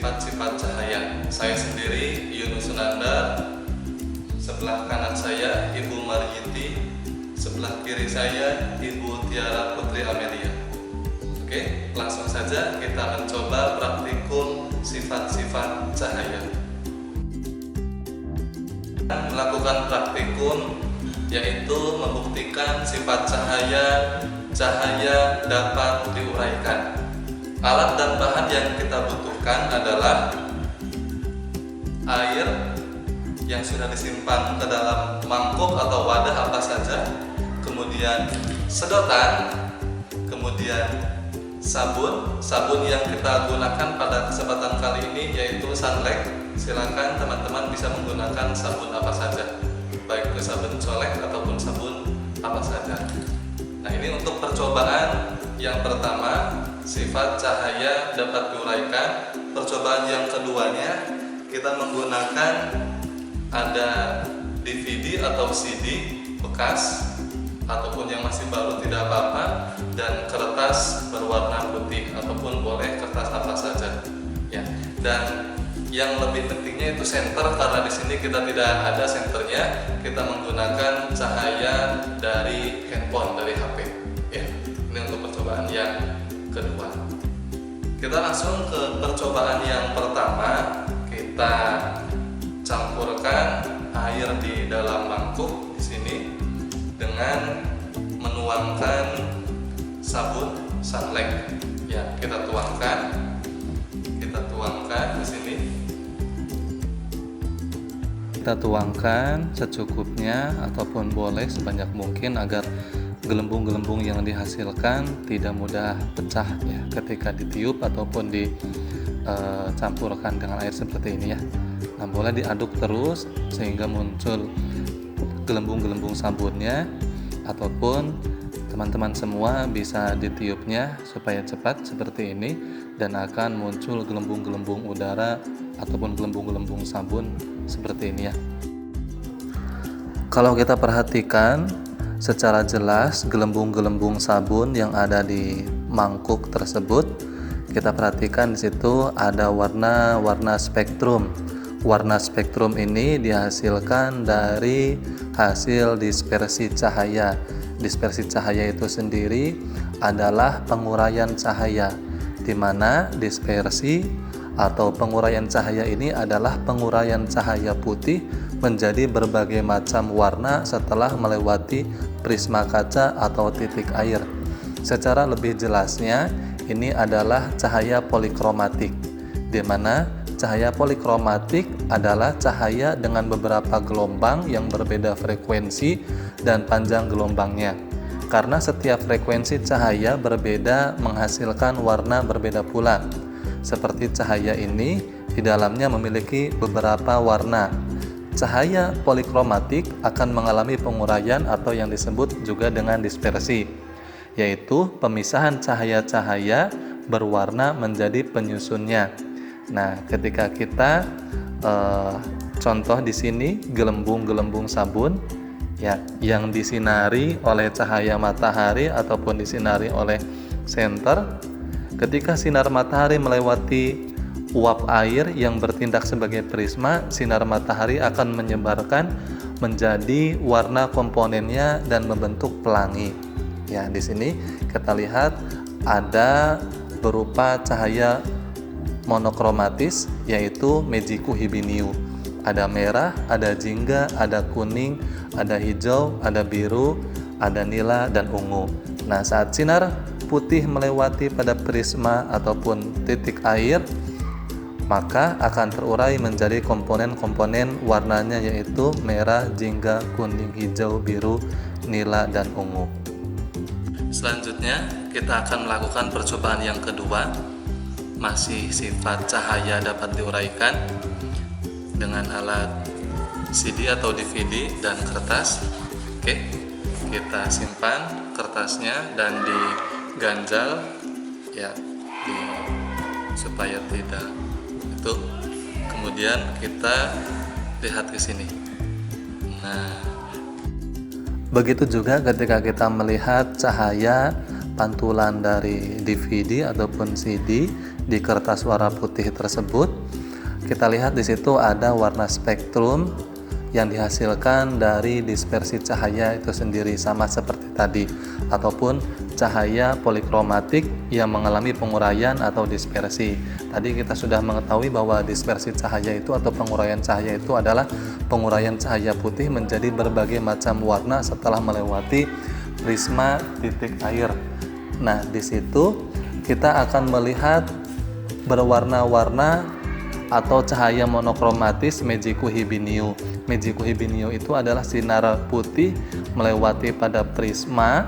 sifat-sifat cahaya. Saya sendiri Yunus Sunandar, sebelah kanan saya Ibu Margiti, sebelah kiri saya Ibu Tiara Putri Amelia. Oke, langsung saja kita mencoba praktikum sifat-sifat cahaya. Melakukan praktikum yaitu membuktikan sifat cahaya dapat diuraikan. Alat dan bahan yang kita butuhkan adalah air yang sudah disimpan ke dalam mangkuk atau wadah apa saja, kemudian sedotan, kemudian sabun yang kita gunakan pada kesempatan kali ini yaitu Sunlight. Silakan teman-teman bisa menggunakan sabun apa saja, baik itu sabun colek ataupun sabun apa saja. Nah, ini untuk percobaan yang pertama, sifat cahaya dapat diuraikan. Percobaan yang keduanya, kita menggunakan ada DVD atau CD bekas ataupun yang masih baru tidak apa-apa, dan kertas berwarna putih ataupun boleh kertas apa saja ya. Dan yang lebih pentingnya itu senter, karena di sini kita tidak ada senternya, kita menggunakan cahaya dari handphone, dari HP ya. Ini untuk percobaan yang kedua. Kita langsung ke percobaan yang pertama. Kita campurkan air di dalam mangkuk di sini dengan menuangkan sabun Sunlight ya. Kita tuangkan di sini. Kita tuangkan secukupnya ataupun boleh sebanyak mungkin agar gelembung-gelembung yang dihasilkan tidak mudah pecah ya ketika ditiup ataupun dicampurkan dengan air seperti ini ya. Nah, boleh diaduk terus sehingga muncul gelembung-gelembung sabunnya, ataupun teman-teman semua bisa ditiupnya supaya cepat seperti ini dan akan muncul gelembung-gelembung udara ataupun gelembung-gelembung sabun seperti ini ya. Kalau kita perhatikan secara jelas gelembung-gelembung sabun yang ada di mangkuk tersebut, kita perhatikan di situ ada warna spektrum. Warna spektrum ini dihasilkan dari hasil dispersi cahaya. Dispersi cahaya itu sendiri adalah penguraian cahaya, di mana dispersi atau penguraian cahaya ini adalah penguraian cahaya putih menjadi berbagai macam warna setelah melewati prisma kaca atau titik air. Secara lebih jelasnya, ini adalah cahaya polikromatik, di mana cahaya polikromatik adalah cahaya dengan beberapa gelombang yang berbeda frekuensi dan panjang gelombangnya. Karena setiap frekuensi cahaya berbeda menghasilkan warna berbeda pula. Seperti cahaya ini di dalamnya memiliki beberapa warna. Cahaya polikromatik akan mengalami penguraian atau yang disebut juga dengan dispersi, yaitu pemisahan cahaya-cahaya berwarna menjadi penyusunnya. Nah, ketika kita contoh di sini gelembung-gelembung sabun ya yang disinari oleh cahaya matahari ataupun disinari oleh senter, ketika sinar matahari melewati uap air yang bertindak sebagai prisma, sinar matahari akan menyebarkan menjadi warna komponennya dan membentuk pelangi. Ya, di sini kita lihat ada berupa cahaya monokromatis yaitu Mejiku Hibiniu. Ada merah, ada jingga, ada kuning, ada hijau, ada biru, ada nila dan ungu. Nah, saat sinar putih melewati pada prisma ataupun titik air, maka akan terurai menjadi komponen-komponen warnanya yaitu merah, jingga, kuning, hijau, biru, nila dan ungu. Selanjutnya kita akan melakukan percobaan yang kedua. Masih sifat cahaya dapat diuraikan dengan alat CD atau DVD dan kertas. Oke, kita simpan kertasnya dan diganjal ya, supaya tidak itu. Kemudian kita lihat ke sini. Nah, begitu juga ketika kita melihat cahaya pantulan dari DVD ataupun CD di kertas warna putih tersebut, kita lihat di situ ada warna spektrum yang dihasilkan dari dispersi cahaya itu sendiri, sama seperti tadi, ataupun cahaya polikromatik yang mengalami penguraian atau dispersi. Tadi kita sudah mengetahui bahwa dispersi cahaya itu atau penguraian cahaya itu adalah penguraian cahaya putih menjadi berbagai macam warna setelah melewati prisma titik air. Nah, di situ kita akan melihat berwarna-warna atau cahaya monokromatis Meiji Kuhibinyu. Meiji Kuhibinyu itu adalah sinar putih melewati pada prisma,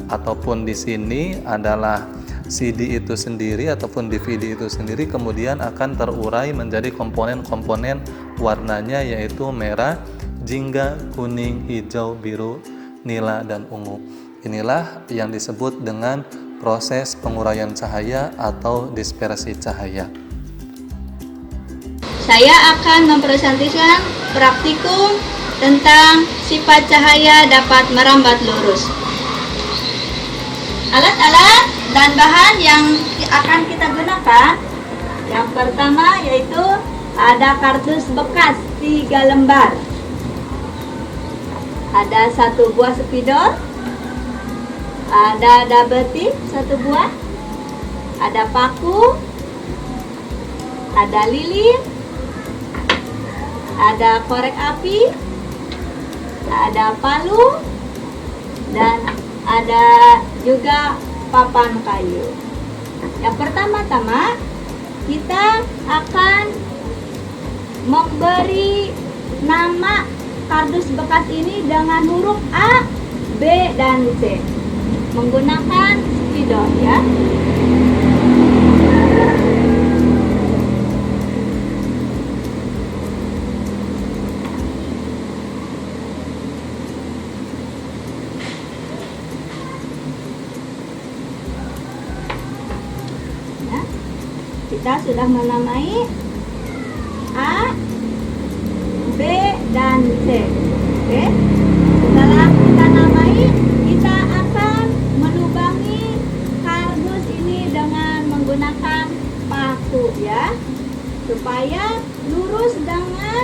ataupun di sini adalah CD itu sendiri ataupun DVD itu sendiri, kemudian akan terurai menjadi komponen-komponen warnanya, yaitu merah, jingga, kuning, hijau, biru, nila, dan ungu. Inilah yang disebut dengan proses penguraian cahaya atau dispersi cahaya. Saya akan mempresentasikan praktikum tentang sifat cahaya dapat merambat lurus. Alat-alat dan bahan yang akan kita gunakan, yang pertama yaitu ada kardus bekas 3 lembar, ada 1 buah spidol, ada double tip 1 buah, ada paku, ada lilin, ada korek api, ada palu, dan ada juga papan kayu. Yang pertama-tama kita akan memberi nama kardus bekas ini dengan huruf A, B, dan C menggunakan spidol ya. Kita sudah menamai A, B, dan C. Oke. Setelah kita namai, kita akan melubangi kardus ini dengan menggunakan paku ya. Supaya lurus dengan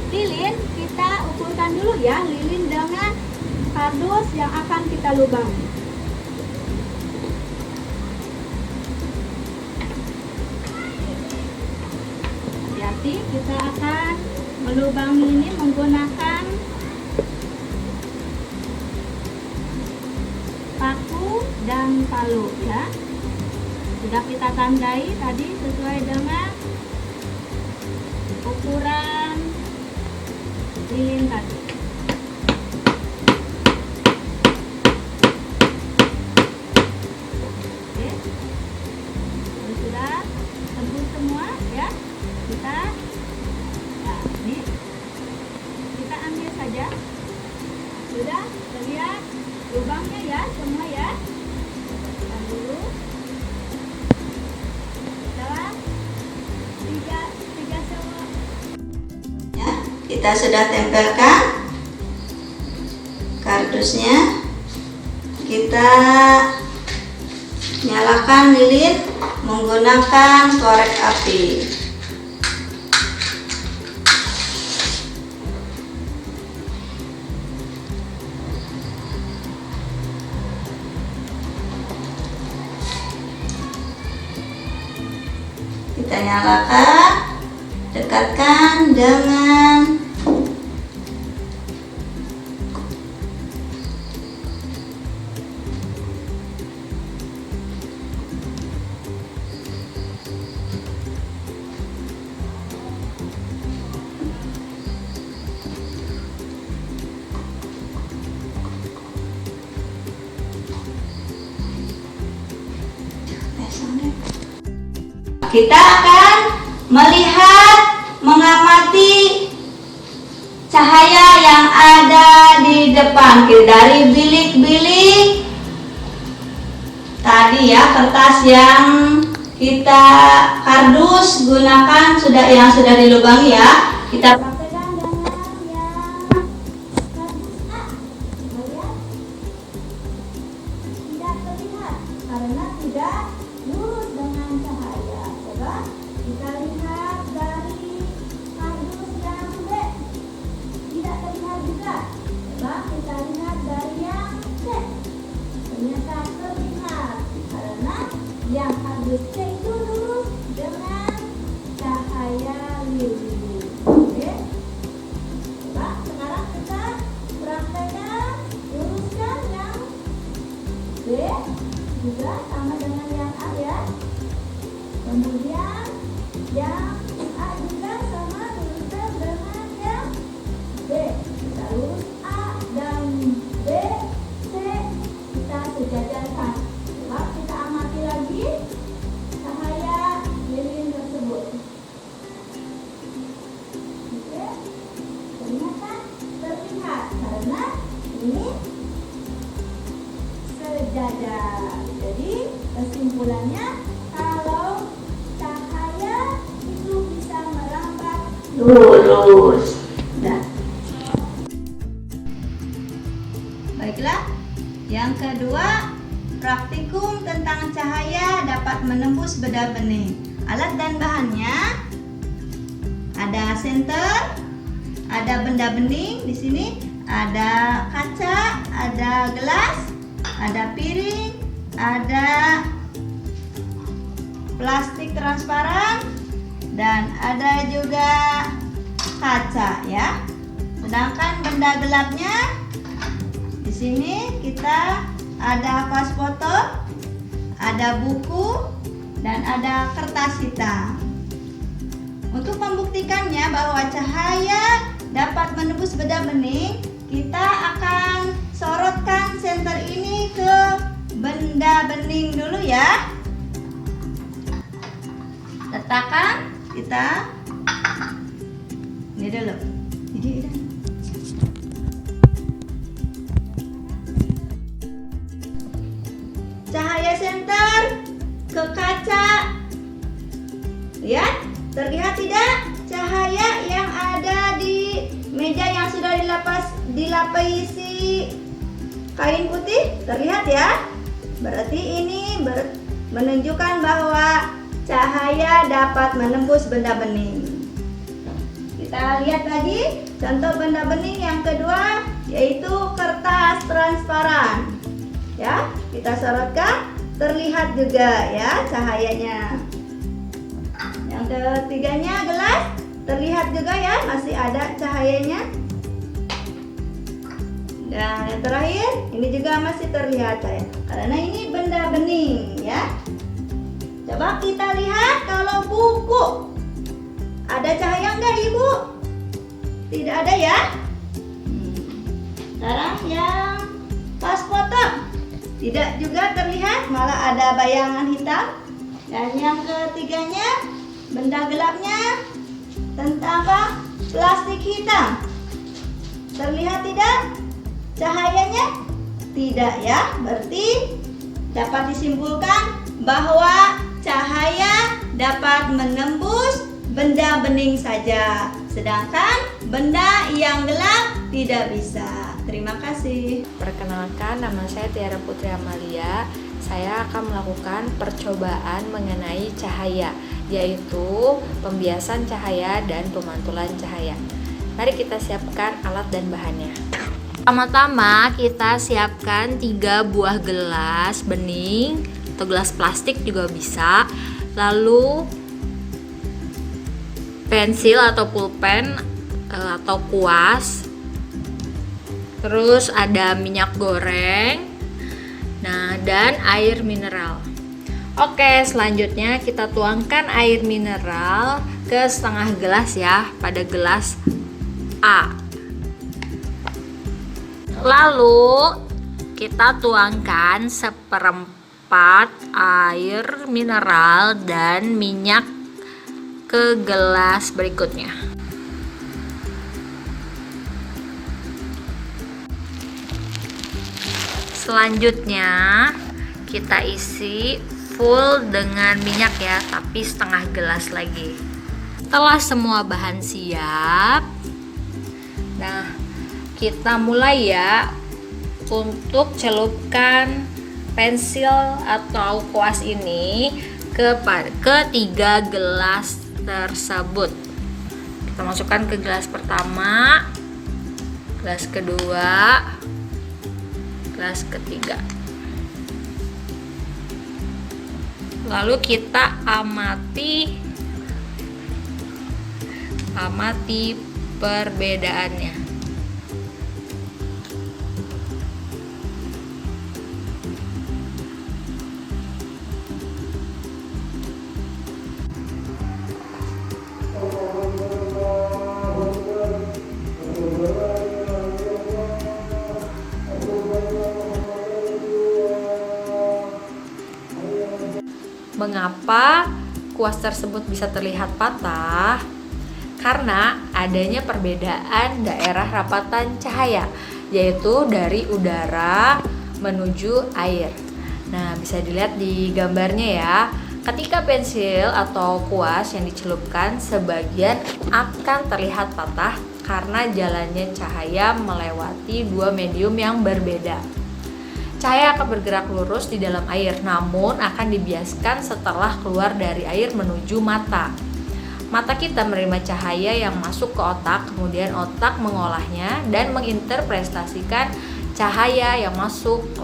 lilin, kita ukurkan dulu ya lilin dengan kardus yang akan kita lubangi. Jadi kita akan melubangi ini menggunakan paku dan palu ya. Sudah kita tandai tadi sesuai dengan ukuran lilin tadi. Oke. Kalau sudah tembus semua ya. Kita ambil saja. Sudah terlihat lubangnya ya semua ya. Kita dulu. Setelah tiga selop ya, kita sudah tempelkan kardusnya. Kita nyalakan lilin menggunakan korek api. Kita nyalakan, dekatkan dengan kita akan melihat, mengamati cahaya yang ada di depan dari bilik-bilik tadi ya, kertas yang kita kardus gunakan yang sudah dilubangi ya. Kita praktekkan dengan yang kardus A. Melihat tidak terlihat karena tidak lurus dengan cahaya. Kita lihat dari kardus yang B. Tidak terlihat juga. Coba kita lihat dari yang C. Ternyata terlihat karena yang kardus C itu lurus dengan cahaya lilin. Oke. Coba sekarang kita praktekkan luruskan yang B juga sama dengan yang A ya. Kemudian yang A juga sama luruskan dengan yang B. Kita lurus A dan B, C kita sejajarkan. Coba kita amati lagi cahaya lilin tersebut. Oke, ternyata terlihat karena ini sejajar. Jadi kesimpulannya kalau cahaya itu bisa merambat lurus. Nah, baiklah. Yang kedua, praktikum tentang cahaya dapat menembus benda bening. Alat dan bahannya ada senter, ada benda bening di sini, ada kaca, ada gelas, ada piring, ada plastik transparan, dan ada juga kaca ya. Sedangkan benda gelapnya di sini kita ada vas foto, ada buku, dan ada kertas hitam. Untuk membuktikannya bahwa cahaya dapat menembus benda bening, kita akan sorotkan senter ini ke benda bening dulu ya. Letakkan kita ini dulu. Ini. Cahaya senter ke kaca. Lihat, terlihat tidak cahaya yang ada di meja yang sudah dilapisi kain putih? Terlihat ya. Berarti ini menunjukkan bahwa cahaya dapat menembus benda bening. Kita lihat lagi contoh benda bening yang kedua, yaitu kertas transparan. Ya, kita sorotkan, terlihat juga ya cahayanya. Yang ketiganya gelas, terlihat juga ya, masih ada cahayanya. Dan yang terakhir, ini juga masih terlihat cahaya, karena ini benda bening ya. Coba kita lihat kalau buku, ada cahaya enggak Ibu? Tidak ada ya. Sekarang yang vas foto, tidak juga terlihat, malah ada bayangan hitam. Dan yang ketiganya, benda gelapnya tentang apa? Plastik hitam. Terlihat tidak cahayanya? Tidak ya. Berarti dapat disimpulkan bahwa cahaya dapat menembus benda bening saja, sedangkan benda yang gelap tidak bisa. Terima kasih. Perkenalkan, nama saya Tiara Putri Amalia. Saya akan melakukan percobaan mengenai cahaya, yaitu pembiasan cahaya dan pemantulan cahaya. Mari kita siapkan alat dan bahannya. Pertama-tama kita siapkan 3 buah gelas bening atau gelas plastik juga bisa. Lalu pensil atau pulpen atau kuas. Terus ada minyak goreng. Nah, dan air mineral. Oke, selanjutnya kita tuangkan air mineral ke setengah gelas ya, pada gelas A. Lalu kita tuangkan 1/4 air mineral dan minyak ke gelas berikutnya. Selanjutnya kita isi full dengan minyak ya, tapi setengah gelas lagi. Setelah semua bahan siap, nah kita mulai ya untuk celupkan pensil atau kuas ini ke 3 gelas tersebut. Kita masukkan ke gelas pertama, gelas kedua, gelas ketiga. Lalu kita amati perbedaannya. Mengapa kuas tersebut bisa terlihat patah? Karena adanya perbedaan daerah rapatan cahaya, yaitu dari udara menuju air. Nah, bisa dilihat di gambarnya ya. Ketika pensil atau kuas yang dicelupkan, sebagian akan terlihat patah karena jalannya cahaya melewati dua medium yang berbeda. Cahaya akan bergerak lurus di dalam air, namun akan dibiaskan setelah keluar dari air menuju mata. Mata kita menerima cahaya yang masuk ke otak, kemudian otak mengolahnya dan menginterpretasikan cahaya yang masuk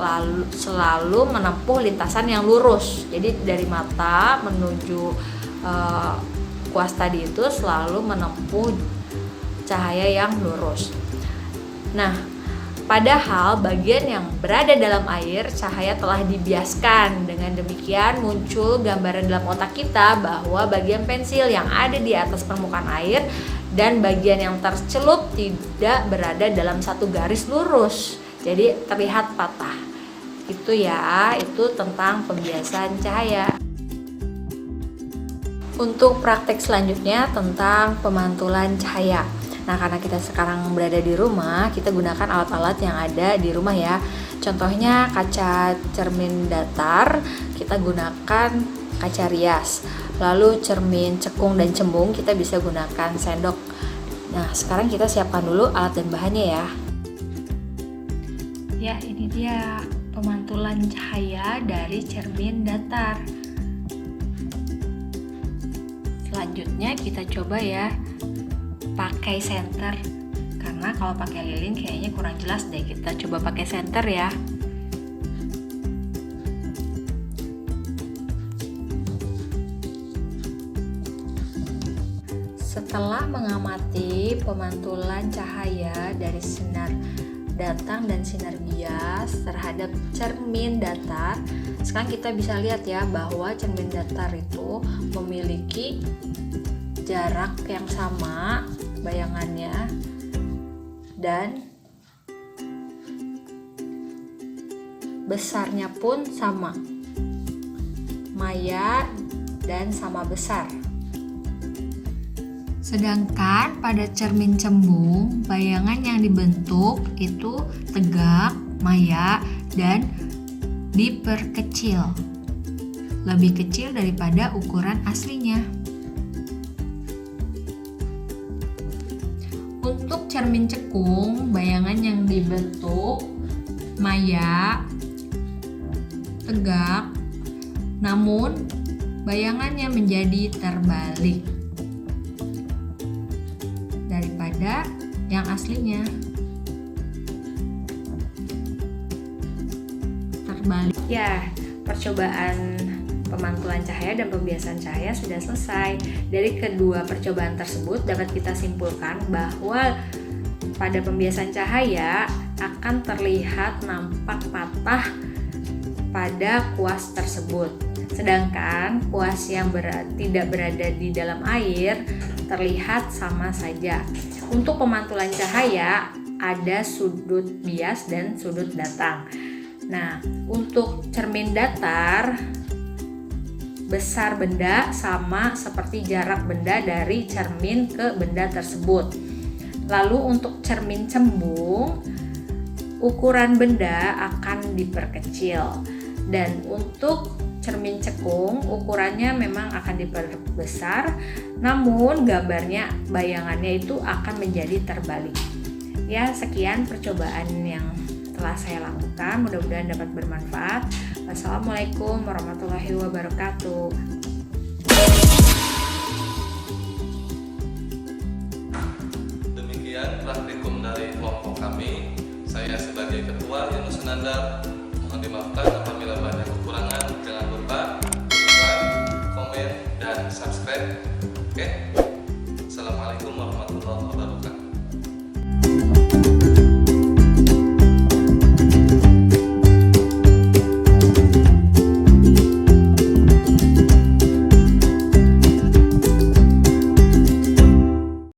selalu menempuh lintasan yang lurus. Jadi dari mata menuju kuas tadi itu selalu menempuh cahaya yang lurus. Nah, padahal bagian yang berada dalam air, cahaya telah dibiaskan. Dengan demikian muncul gambaran dalam otak kita bahwa bagian pensil yang ada di atas permukaan air dan bagian yang tercelup tidak berada dalam satu garis lurus. Jadi terlihat patah. Itu ya, itu tentang pembiasan cahaya. Untuk praktek selanjutnya tentang pemantulan cahaya. Nah, karena kita sekarang berada di rumah, kita gunakan alat-alat yang ada di rumah ya. Contohnya kaca cermin datar, kita gunakan kaca rias. Lalu cermin cekung dan cembung, kita bisa gunakan sendok. Nah, sekarang kita siapkan dulu alat dan bahannya ya. Ya, ini dia pemantulan cahaya dari cermin datar. Selanjutnya kita coba ya pakai senter, karena kalau pakai lilin kayaknya kurang jelas deh. Kita coba pakai senter ya. Setelah mengamati pemantulan cahaya dari sinar datang dan sinar bias terhadap cermin datar, sekarang kita bisa lihat ya bahwa cermin datar itu memiliki jarak yang sama bayangannya dan besarnya pun sama, maya dan sama besar. Sedangkan pada cermin cembung, bayangan yang dibentuk itu tegak, maya, dan diperkecil, lebih kecil daripada ukuran aslinya. Untuk cermin cekung, bayangan yang dibentuk maya, tegak, namun bayangannya menjadi terbalik daripada yang aslinya. Terbalik. Ya, percobaan pemantulan cahaya dan pembiasan cahaya sudah selesai. Dari kedua percobaan tersebut dapat kita simpulkan bahwa pada pembiasan cahaya akan terlihat nampak patah pada kuas tersebut. Sedangkan kuas yang tidak berada di dalam air terlihat sama saja. Untuk pemantulan cahaya ada sudut bias dan sudut datang. Nah, untuk cermin datar, besar benda sama seperti jarak benda dari cermin ke benda tersebut. Lalu untuk cermin cembung, ukuran benda akan diperkecil. Dan untuk cermin cekung, ukurannya memang akan diperbesar, namun gambarnya, bayangannya itu akan menjadi terbalik. Ya, sekian percobaan yang telah saya lakukan, mudah-mudahan dapat bermanfaat. Wassalamualaikum warahmatullahi wabarakatuh. standar. Mohon dimaafkan apabila banyak kekurangan. Jangan lupa like, komen, dan subscribe. Oke. Assalamualaikum warahmatullahi wabarakatuh.